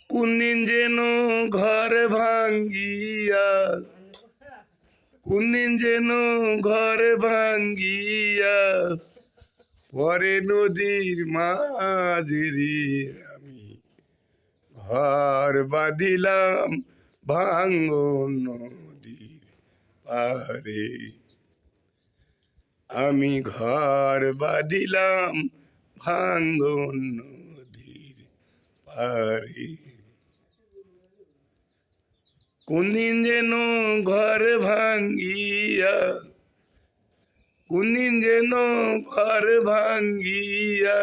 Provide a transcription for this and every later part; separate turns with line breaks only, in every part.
কোনদিন যেন ঘর ভাঙ্গিয়া, কোনদিন যেন ঘর ভাঙ্গিয়া পরে নদীর মাঝে রে আমি ঘর বাঁধিলাম ভাঙ্গন নদীর পারে। আমি ঘর বাঁধিলাম ভাঙ্গন নদীর পারে। কোনদিন যেন ঘর ভাঙ্গিয়া, কোনদিন যেন ঘর ভাঙ্গিয়া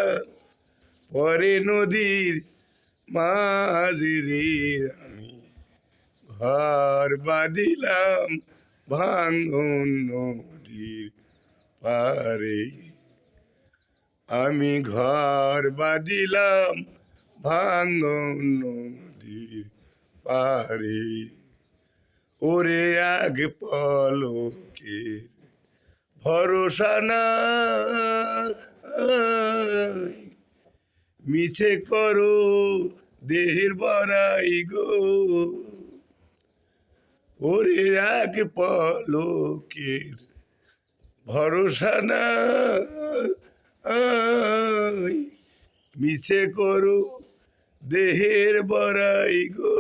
পরে নদীর মাঝে রে আমি ঘর বাঁধিলাম ভাঙ্গন নদীর পারে। আমি ঘর বাঁধিলাম ভাঙ্গন নদীর পারে। ওরে আগ পলকে ভরসা নাই, মিছে করো দেহের বড়াই গো। ওরে আগ পলকের ভরসা নাই, মিছে করো দেহের বড়াই গো।